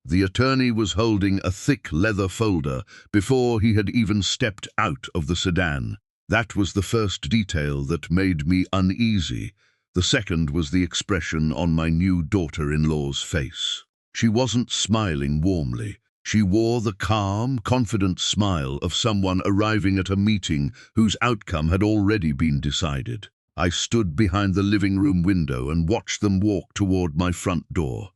The attorney was holding a thick leather folder before he had even stepped out of the sedan. That was the first detail that made me uneasy. The second was the expression on my new daughter-in-law's face. She wasn't smiling warmly. She wore the calm, confident smile of someone arriving at a meeting whose outcome had already been decided. I stood behind the living room window and watched them walk toward my front door.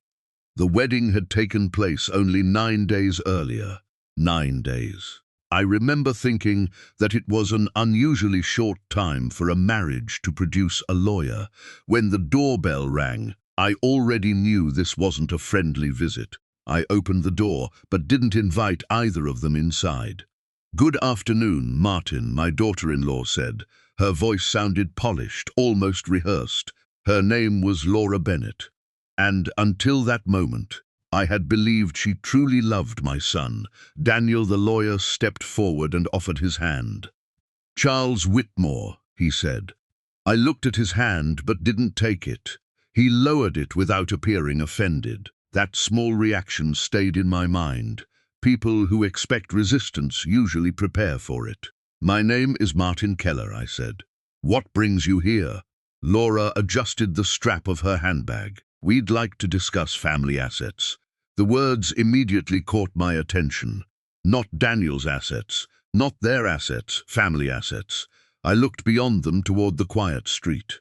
The wedding had taken place only 9 days earlier. 9 days. I remember thinking that it was an unusually short time for a marriage to produce a lawyer. When the doorbell rang, I already knew this wasn't a friendly visit. I opened the door, but didn't invite either of them inside. "Good afternoon, Martin," my daughter-in-law said. Her voice sounded polished, almost rehearsed. Her name was Laura Bennett. And until that moment, I had believed she truly loved my son. Daniel, the lawyer, stepped forward and offered his hand. "Charles Whitmore," he said. I looked at his hand but didn't take it. He lowered it without appearing offended. That small reaction stayed in my mind. People who expect resistance usually prepare for it. "My name is Martin Keller," I said. "What brings you here?" Laura adjusted the strap of her handbag. "We'd like to discuss family assets." The words immediately caught my attention. Not Daniel's assets, not their assets, family assets. I looked beyond them toward the quiet street.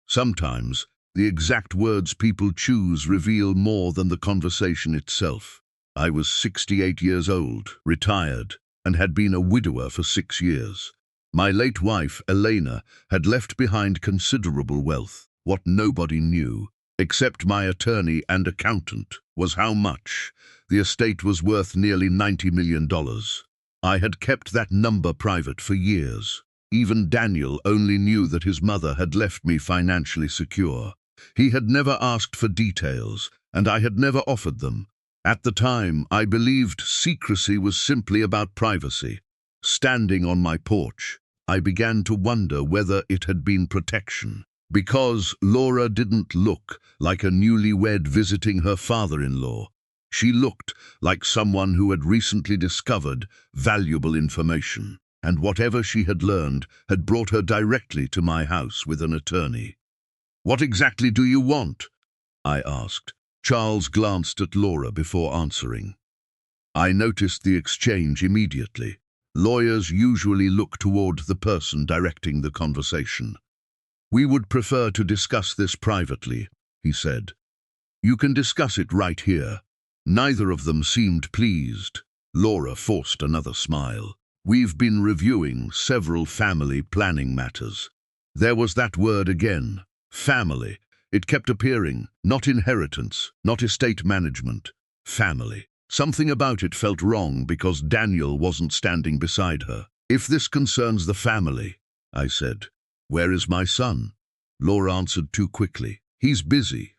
Sometimes, the exact words people choose reveal more than the conversation itself. I was 68 years old, retired, and had been a widower for 6 years. My late wife, Elena, had left behind considerable wealth. What nobody knew, except my attorney and accountant, was how much. The estate was worth nearly $90 million. I had kept that number private for years. Even Daniel only knew that his mother had left me financially secure. He had never asked for details, and I had never offered them. At the time, I believed secrecy was simply about privacy. Standing on my porch, I began to wonder whether it had been protection. Because Laura didn't look like a newlywed visiting her father-in-law. She looked like someone who had recently discovered valuable information, and whatever she had learned had brought her directly to my house with an attorney. "What exactly do you want?" I asked. Charles glanced at Laura before answering. I noticed the exchange immediately. Lawyers usually look toward the person directing the conversation. "We would prefer to discuss this privately," he said. "You can discuss it right here." Neither of them seemed pleased. Laura forced another smile. "We've been reviewing several family planning matters." There was that word again. Family. It kept appearing. Not inheritance, not estate management. Family. Something about it felt wrong because Daniel wasn't standing beside her. "If this concerns the family," I said, "where is my son?" Laura answered too quickly. "He's busy.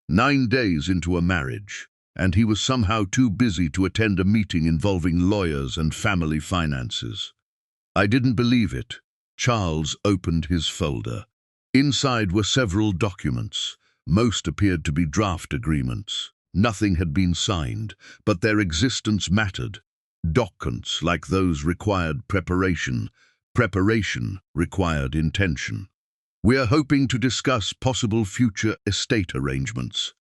9 days into a marriage. And he was somehow too busy to attend a meeting involving lawyers and family finances." I didn't believe it. Charles opened his folder. Inside were several documents. Most appeared to be draft agreements. Nothing had been signed, but their existence mattered. Documents like those required preparation. Preparation required intention. "We are hoping to discuss possible future estate arrangements,"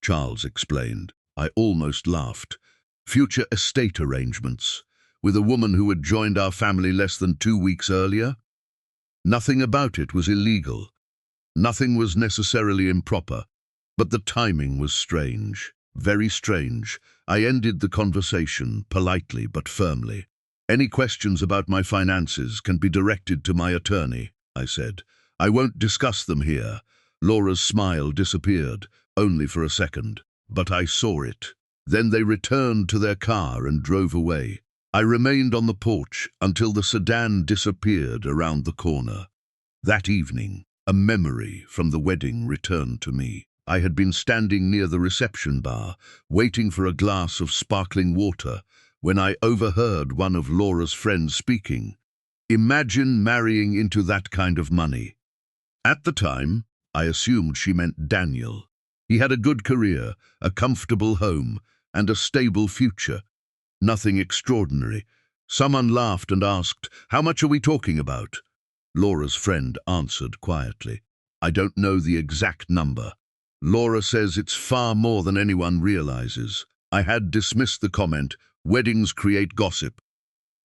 Charles explained. I almost laughed. Future estate arrangements, with a woman who had joined our family less than 2 weeks earlier? Nothing about it was illegal. Nothing was necessarily improper, but the timing was strange, very strange. I ended the conversation, politely but firmly. "Any questions about my finances can be directed to my attorney," I said. "I won't discuss them here." Laura's smile disappeared, only for a second, but I saw it. Then they returned to their car and drove away. I remained on the porch until the sedan disappeared around the corner. That evening, a memory from the wedding returned to me. I had been standing near the reception bar, waiting for a glass of sparkling water, when I overheard one of Laura's friends speaking. "Imagine marrying into that kind of money." At the time, I assumed she meant Daniel. He had a good career, a comfortable home, and a stable future. Nothing extraordinary. Someone laughed and asked, "How much are we talking about?" Laura's friend answered quietly, "I don't know the exact number. Laura says it's far more than anyone realizes." I had dismissed the comment, "Weddings create gossip.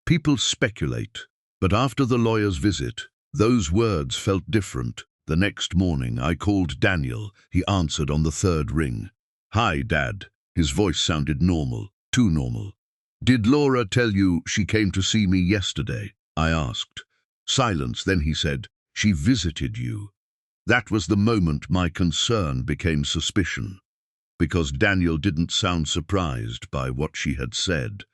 People speculate." But after the lawyer's visit, those words felt different. The next morning, I called Daniel. He answered on the third ring. "Hi, Dad." His voice sounded normal, too normal. "Did Laura tell you she came to see me yesterday?" I asked. Silence, then he said, "She visited you." That was the moment my concern became suspicion, because Daniel didn't sound surprised by what she had said.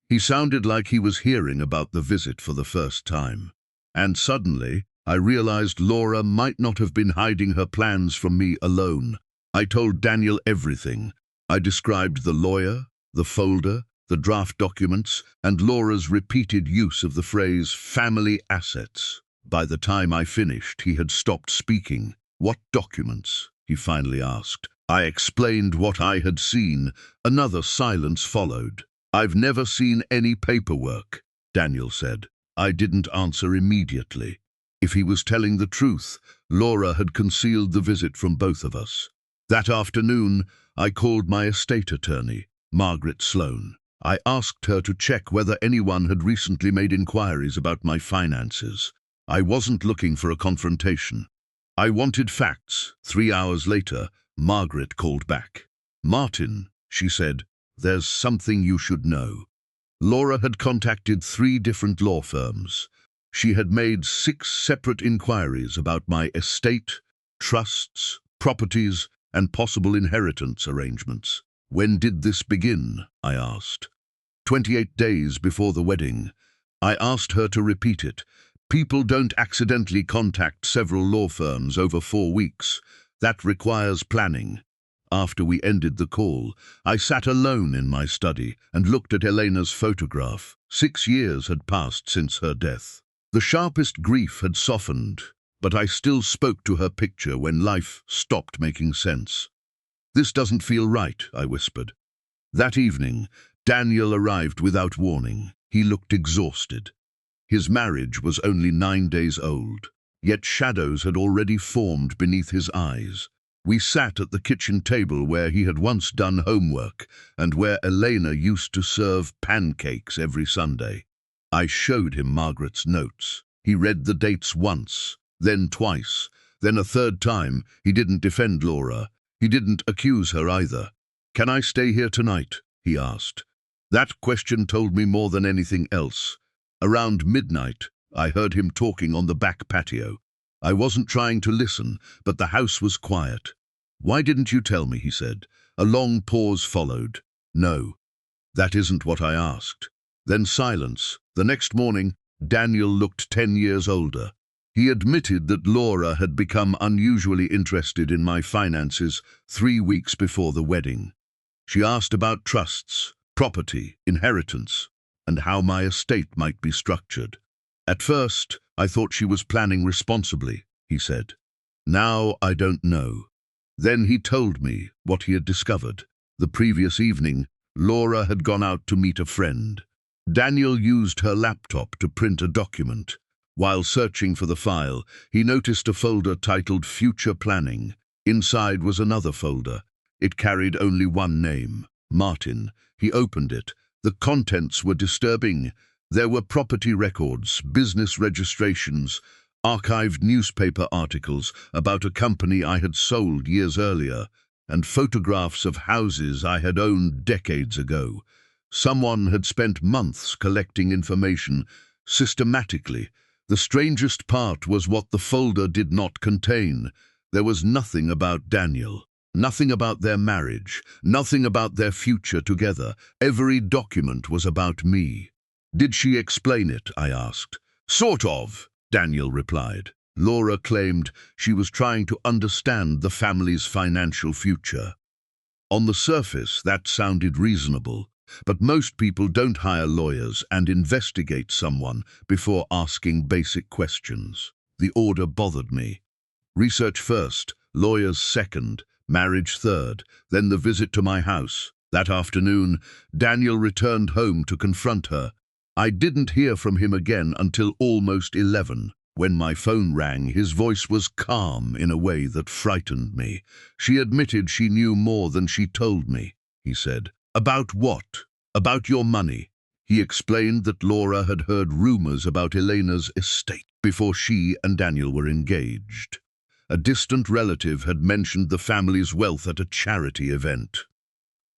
He sounded like he was hearing about the visit for the first time. And suddenly, I realized Laura might not have been hiding her plans from me alone. I told Daniel everything. I described the lawyer, the folder, the draft documents, and Laura's repeated use of the phrase family assets. By the time I finished, he had stopped speaking. "What documents?" he finally asked. I explained what I had seen. Another silence followed. "I've never seen any paperwork," Daniel said. I didn't answer immediately. If he was telling the truth, Laura had concealed the visit from both of us. That afternoon, I called my estate attorney, Margaret Sloan. I asked her to check whether anyone had recently made inquiries about my finances. I wasn't looking for a confrontation. I wanted facts. 3 hours later, Margaret called back. "Martin," she said, "there's something you should know." Laura had contacted 3 different law firms. She had made 6 separate inquiries about my estate, trusts, properties, and possible inheritance arrangements. "When did this begin?" I asked. 28 days before the wedding. I asked her to repeat it. People don't accidentally contact several law firms over 4 weeks. That requires planning. After we ended the call, I sat alone in my study and looked at Elena's photograph. 6 years had passed since her death. The sharpest grief had softened, but I still spoke to her picture when life stopped making sense. "This doesn't feel right," I whispered. That evening, Daniel arrived without warning. He looked exhausted. His marriage was only 9 days old, yet shadows had already formed beneath his eyes. We sat at the kitchen table where he had once done homework and where Elena used to serve pancakes every Sunday. I showed him Margaret's notes. He read the dates once, then twice, then a third time. He didn't defend Laura. He didn't accuse her either. "Can I stay here tonight?" he asked. That question told me more than anything else. Around midnight, I heard him talking on the back patio. I wasn't trying to listen, but the house was quiet. "Why didn't you tell me?" he said. A long pause followed. "No, that isn't what I asked." Then silence. The next morning, Daniel looked 10 years older. He admitted that Laura had become unusually interested in my finances 3 weeks before the wedding. She asked about trusts, property, inheritance, and how my estate might be structured. "At first, I thought she was planning responsibly," he said. "Now I don't know." Then he told me what he had discovered. The previous evening, Laura had gone out to meet a friend. Daniel used her laptop to print a document. While searching for the file, he noticed a folder titled Future Planning. Inside was another folder. It carried only one name, Martin. He opened it. The contents were disturbing. There were property records, business registrations, archived newspaper articles about a company I had sold years earlier, and photographs of houses I had owned decades ago. Someone had spent months collecting information systematically. The strangest part was what the folder did not contain. There was nothing about Daniel, nothing about their marriage, nothing about their future together. Every document was about me. "Did she explain it?" I asked. "Sort of," Daniel replied. Laura claimed she was trying to understand the family's financial future. On the surface, that sounded reasonable, but most people don't hire lawyers and investigate someone before asking basic questions. The order bothered me. Research first, lawyers second, marriage third, then the visit to my house. That afternoon, Daniel returned home to confront her. I didn't hear from him again until almost 11. When my phone rang, his voice was calm in a way that frightened me. She admitted she knew more than she told me, he said. About what? About your money. He explained that Laura had heard rumors about Elena's estate before she and Daniel were engaged. A distant relative had mentioned the family's wealth at a charity event.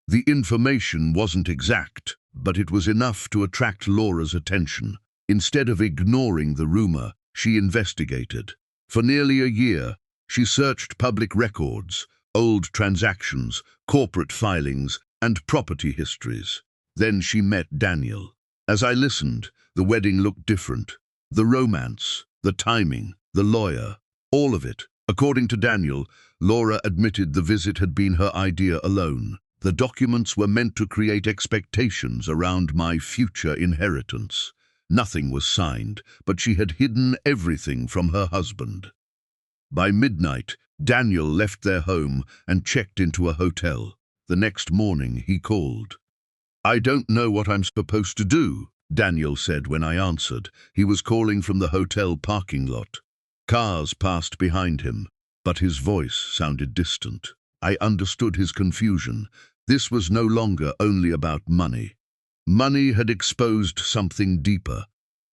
The information wasn't exact, but it was enough to attract Laura's attention. Instead of ignoring the rumor, she investigated. For nearly a year, she searched public records, old transactions, corporate filings, and property histories. Then she met Daniel. As I listened, the wedding looked different. The romance, the timing, the lawyer, all of it. According to Daniel, Laura admitted the visit had been her idea alone. The documents were meant to create expectations around my future inheritance. Nothing was signed, but she had hidden everything from her husband. By midnight, Daniel left their home and checked into a hotel. The next morning, he called. "I don't know what I'm supposed to do," Daniel said when I answered. He was calling from the hotel parking lot. Cars passed behind him, but his voice sounded distant. I understood his confusion. This was no longer only about money. Money had exposed something deeper.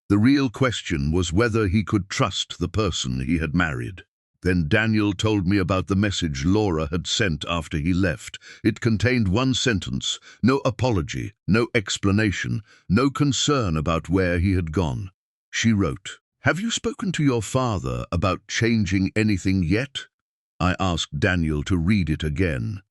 The real question was whether he could trust the person he had married. Then Daniel told me about the message Laura had sent after he left. It contained one sentence, no apology, no explanation, no concern about where he had gone. She wrote, "Have you spoken to your father about changing anything yet?" I asked Daniel to read it again.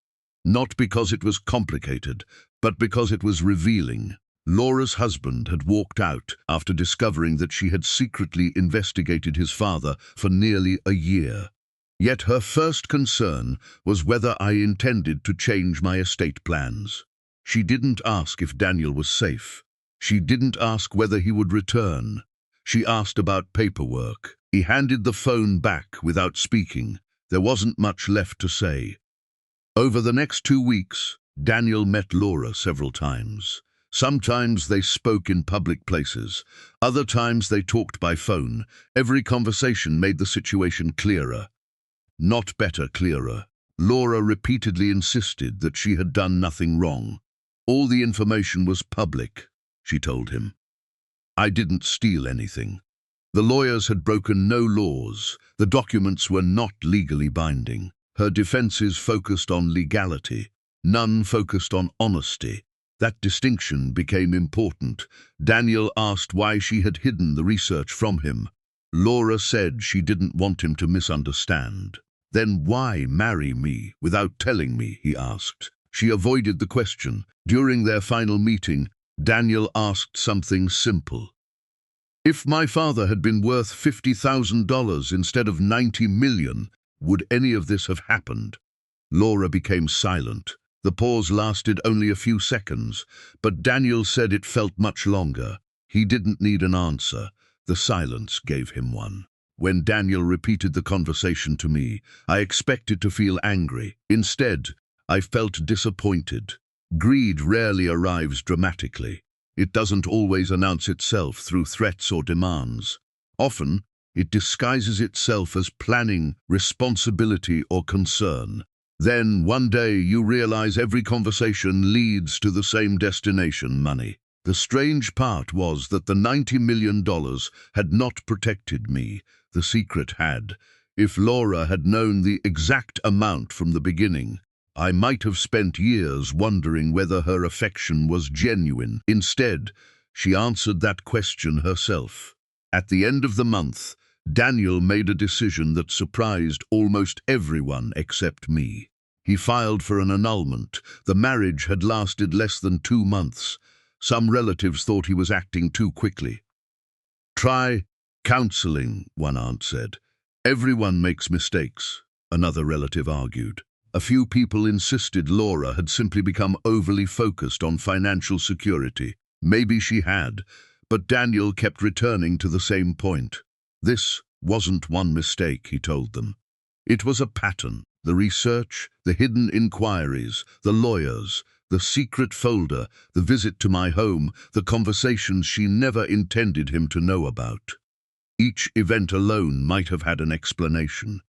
Not because it was complicated, but because it was revealing. Laura's husband had walked out after discovering that she had secretly investigated his father for nearly a year. Yet her first concern was whether I intended to change my estate plans. She didn't ask if Daniel was safe. She didn't ask whether he would return. She asked about paperwork. He handed the phone back without speaking. There wasn't much left to say. Over the next 2 weeks, Daniel met Laura several times. Sometimes they spoke in public places. Other times they talked by phone. Every conversation made the situation clearer. Not better clearer. Laura repeatedly insisted that she had done nothing wrong. All the information was public, she told him. I didn't steal anything. The lawyers had broken no laws. The documents were not legally binding. Her defenses focused on legality. None focused on honesty. That distinction became important. Daniel asked why she had hidden the research from him. Laura said she didn't want him to misunderstand. Then why marry me without telling me, he asked. She avoided the question. During their final meeting, Daniel asked something simple. If my father had been worth $50,000 instead of $90 million, would any of this have happened? Laura became silent. The pause lasted only a few seconds, but Daniel said it felt much longer. He didn't need an answer. The silence gave him one. When Daniel repeated the conversation to me, I expected to feel angry. Instead, I felt disappointed. Greed rarely arrives dramatically. It doesn't always announce itself through threats or demands. Often, it disguises itself as planning, responsibility, or concern. Then, one day, you realize every conversation leads to the same destination, money. The strange part was that the $90 million had not protected me. The secret had. If Laura had known the exact amount from the beginning, I might have spent years wondering whether her affection was genuine. Instead, she answered that question herself. At the end of the month, Daniel made a decision that surprised almost everyone except me. He filed for an annulment. The marriage had lasted less than 2 months. Some relatives thought he was acting too quickly. "Try counseling," one aunt said. "Everyone makes mistakes," another relative argued. A few people insisted Laura had simply become overly focused on financial security. Maybe she had, but Daniel kept returning to the same point. This wasn't one mistake, he told them. It was a pattern. The research, the hidden inquiries, the lawyers, The secret folder, the visit to my home, the conversations she never intended him to know about. Each event alone might have had an explanation.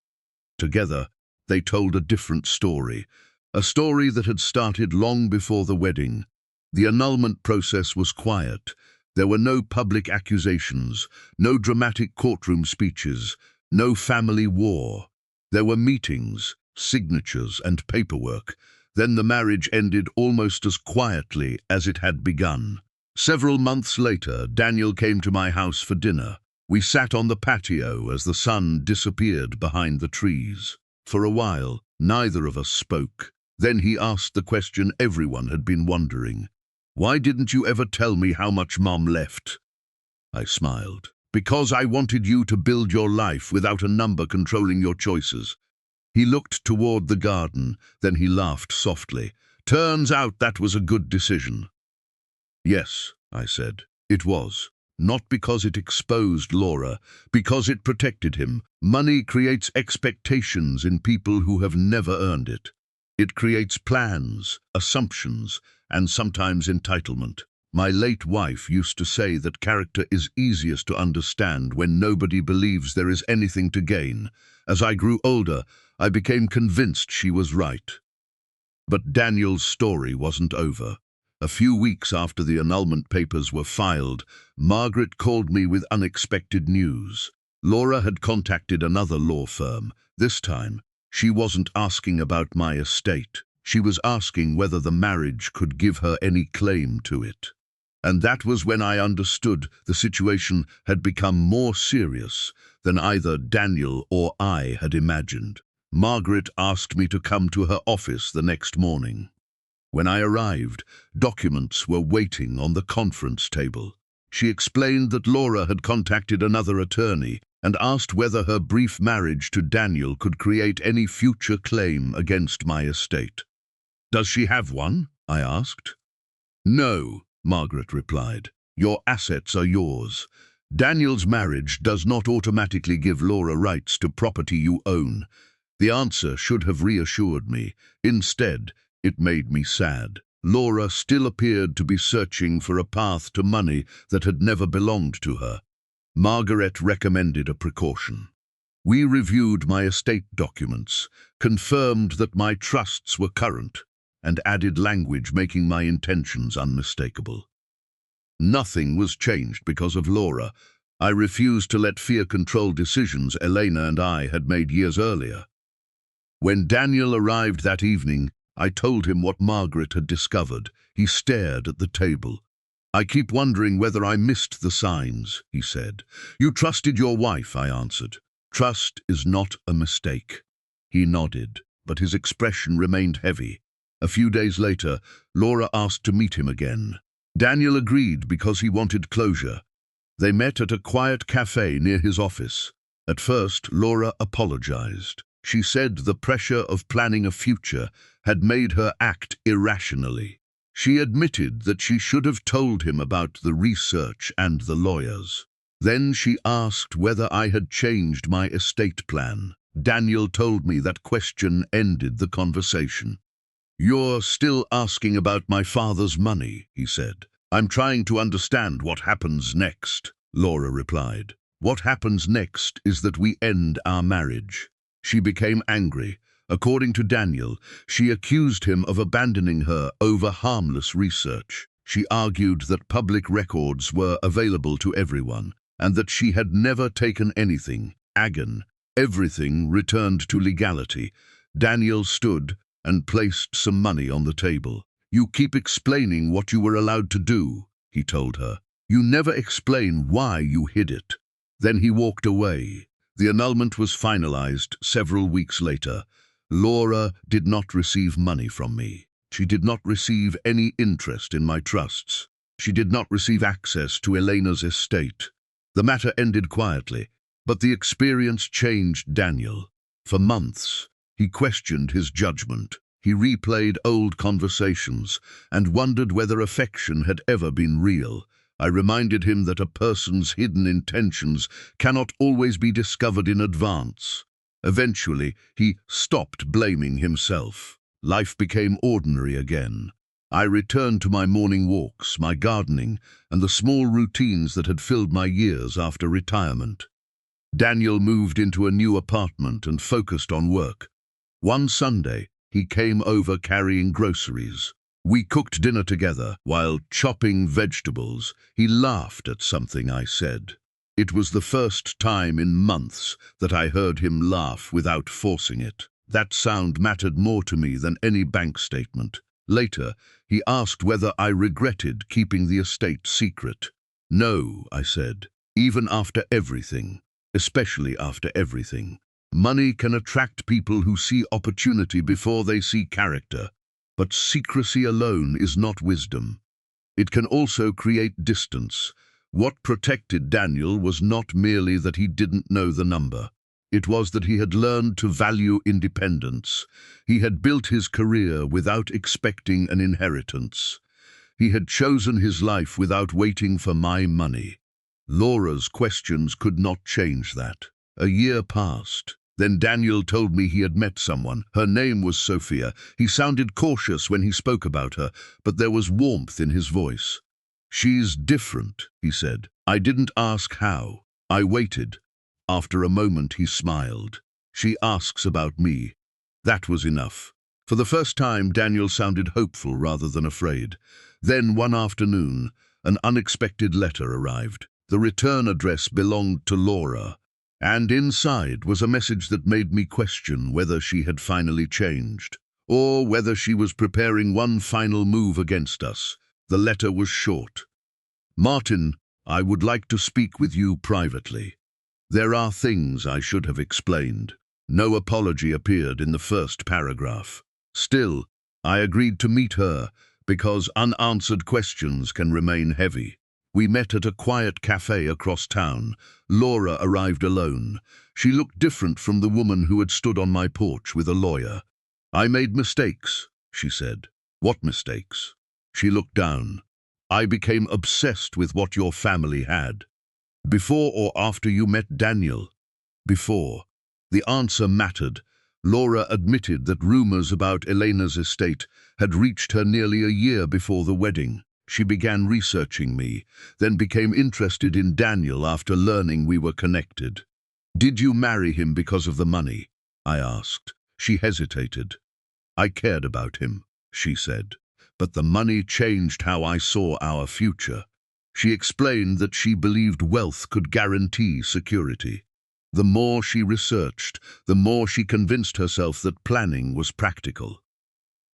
Together, they told a different story, a story that had started long before the wedding. The annulment process was quiet. There were no public accusations, no dramatic courtroom speeches, no family war. There were meetings, signatures, and paperwork. Then the marriage ended almost as quietly as it had begun. Several months later, Daniel came to my house for dinner. We sat on the patio as the sun disappeared behind the trees. For a while, neither of us spoke. Then he asked the question everyone had been wondering. "Why didn't you ever tell me how much Mom left?" I smiled. "Because I wanted you to build your life without a number controlling your choices." He looked toward the garden, then he laughed softly. "Turns out that was a good decision." "Yes," I said, "it was. Not because it exposed Laura, because it protected him. Money creates expectations in people who have never earned it. It creates plans, assumptions, and sometimes entitlement. My late wife used to say that character is easiest to understand when nobody believes there is anything to gain. As I grew older, I became convinced she was right. But Daniel's story wasn't over. A few weeks after the annulment papers were filed, Margaret called me with unexpected news. Laura had contacted another law firm. This time, she wasn't asking about my estate. She was asking whether the marriage could give her any claim to it. And that was when I understood the situation had become more serious than either Daniel or I had imagined. Margaret asked me to come to her office the next morning. When I arrived, documents were waiting on the conference table. She explained that Laura had contacted another attorney and asked whether her brief marriage to Daniel could create any future claim against my estate. "Does she have one?" I asked. "No," Margaret replied. "Your assets are yours. Daniel's marriage does not automatically give Laura rights to property you own." The answer should have reassured me. Instead, it made me sad. Laura still appeared to be searching for a path to money that had never belonged to her. Margaret recommended a precaution. We reviewed my estate documents, confirmed that my trusts were current, and added language making my intentions unmistakable. Nothing was changed because of Laura. I refused to let fear control decisions Elena and I had made years earlier. When Daniel arrived that evening, I told him what Margaret had discovered. He stared at the table. "I keep wondering whether I missed the signs," he said. "You trusted your wife," I answered. "Trust is not a mistake." He nodded, but his expression remained heavy. A few days later, Laura asked to meet him again. Daniel agreed because he wanted closure. They met at a quiet cafe near his office. At first, Laura apologized. She said the pressure of planning a future had made her act irrationally. She admitted that she should have told him about the research and the lawyers. Then she asked whether I had changed my estate plan. Daniel told me that question ended the conversation. "You're still asking about my father's money," he said. "I'm trying to understand what happens next," Laura replied. "What happens next is that we end our marriage." She became angry. According to Daniel, she accused him of abandoning her over harmless research. She argued that public records were available to everyone, and that she had never taken anything. Everything returned to legality. Daniel stood and placed some money on the table. "You keep explaining what you were allowed to do," he told her. "You never explain why you hid it." Then he walked away. The annulment was finalized several weeks later. Laura did not receive money from me. She did not receive any interest in my trusts. She did not receive access to Elena's estate. The matter ended quietly, but the experience changed Daniel. For months, he questioned his judgment. He replayed old conversations and wondered whether affection had ever been real. I reminded him that a person's hidden intentions cannot always be discovered in advance. Eventually, he stopped blaming himself. Life became ordinary again. I returned to my morning walks, my gardening, and the small routines that had filled my years after retirement. Daniel moved into a new apartment and focused on work. One Sunday, he came over carrying groceries. We cooked dinner together. While chopping vegetables, he laughed at something I said. It was the first time in months that I heard him laugh without forcing it. That sound mattered more to me than any bank statement. Later, he asked whether I regretted keeping the estate secret. No, I said, even after everything, especially after everything. Money can attract people who see opportunity before they see character. But secrecy alone is not wisdom. It can also create distance. What protected Daniel was not merely that he didn't know the number. It was that he had learned to value independence. He had built his career without expecting an inheritance. He had chosen his life without waiting for my money. Laura's questions could not change that. A year passed. Then Daniel told me he had met someone. Her name was Sophia. He sounded cautious when he spoke about her, but there was warmth in his voice. She's different, he said. I didn't ask how. I waited. After a moment, he smiled. She asks about me. That was enough. For the first time, Daniel sounded hopeful rather than afraid. Then, one afternoon, an unexpected letter arrived. The return address belonged to Laura, and inside was a message that made me question whether she had finally changed, or whether she was preparing one final move against us. The letter was short. Martin, I would like to speak with you privately. There are things I should have explained. No apology appeared in the first paragraph. Still, I agreed to meet her because unanswered questions can remain heavy. We met at a quiet cafe across town. Laura arrived alone. She looked different from the woman who had stood on my porch with a lawyer. I made mistakes, she said. What mistakes? She looked down. I became obsessed with what your family had. Before or after you met Daniel? Before. The answer mattered. Laura admitted that rumors about Elena's estate had reached her nearly a year before the wedding. She began researching me, then became interested in Daniel after learning we were connected. Did you marry him because of the money? I asked. She hesitated. I cared about him, she said, but the money changed how I saw our future. She explained that she believed wealth could guarantee security. The more she researched, the more she convinced herself that planning was practical.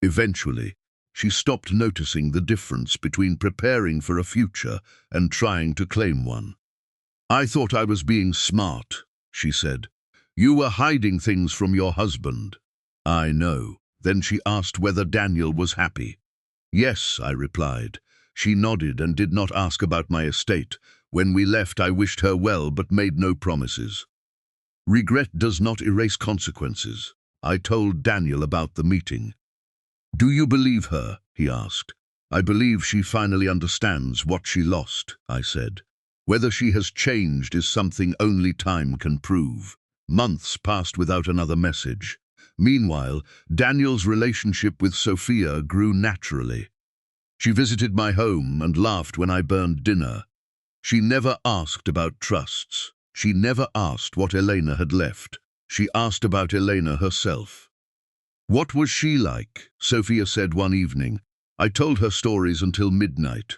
Eventually, she stopped noticing the difference between preparing for a future and trying to claim one. I thought I was being smart, she said. You were hiding things from your husband. I know. Then she asked whether Daniel was happy. Yes, I replied. She nodded and did not ask about my estate. When we left, I wished her well but made no promises. Regret does not erase consequences. I told Daniel about the meeting. Do you believe her? He asked. I believe she finally understands what she lost, I said. Whether she has changed is something only time can prove. Months passed without another message. Meanwhile, Daniel's relationship with Sophia grew naturally. She visited my home and laughed when I burned dinner. She never asked about trusts. She never asked what Elena had left. She asked about Elena herself. What was she like? Sophia said one evening. I told her stories until midnight.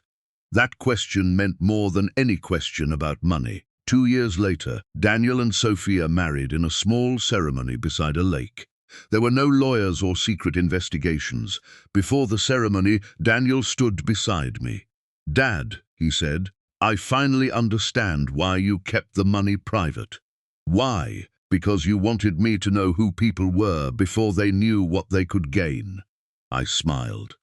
That question meant more than any question about money. 2 years later, Daniel and Sophia married in a small ceremony beside a lake. There were no lawyers or secret investigations. Before the ceremony, Daniel stood beside me. Dad, he said, I finally understand why you kept the money private. Why? Because you wanted me to know who people were before they knew what they could gain. I smiled.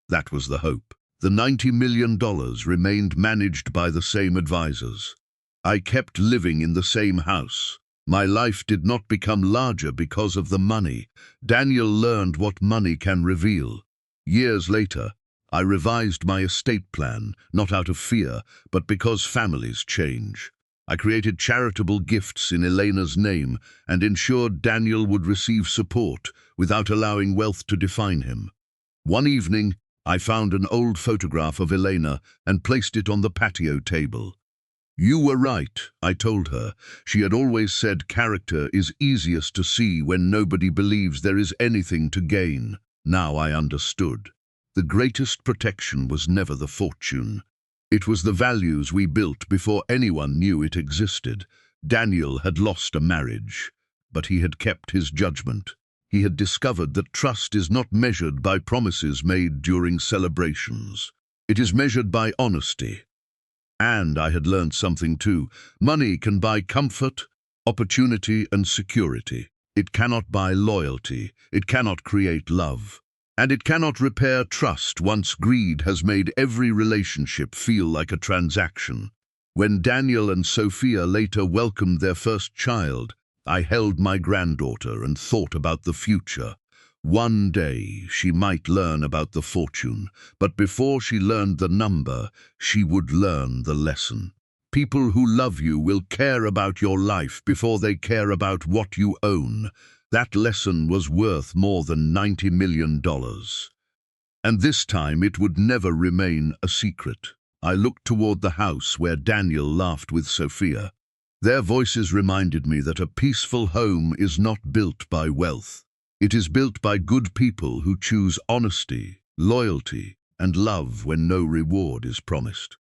That was the hope. The $90 million remained managed by the same advisors. I kept living in the same house. My life did not become larger because of the money. Daniel learned what money can reveal. Years later, I revised my estate plan, not out of fear, but because families change. I created charitable gifts in Elena's name and ensured Daniel would receive support without allowing wealth to define him. One evening, I found an old photograph of Elena and placed it on the patio table. You were right, I told her. She had always said character is easiest to see when nobody believes there is anything to gain. Now I understood. The greatest protection was never the fortune. It was the values we built before anyone knew it existed. Daniel had lost a marriage, but he had kept his judgment. He had discovered that trust is not measured by promises made during celebrations. It is measured by honesty. And I had learned something too. Money can buy comfort, opportunity, and security. It cannot buy loyalty. It cannot create love. And it cannot repair trust once greed has made every relationship feel like a transaction. When Daniel and Sophia later welcomed their first child, I held my granddaughter and thought about the future. One day she might learn about the fortune, but before she learned the number, she would learn the lesson. People who love you will care about your life before they care about what you own. That lesson was worth more than $90 million. And this time it would never remain a secret. I looked toward the house where Daniel laughed with Sophia. Their voices reminded me that a peaceful home is not built by wealth. It is built by good people who choose honesty, loyalty, and love when no reward is promised.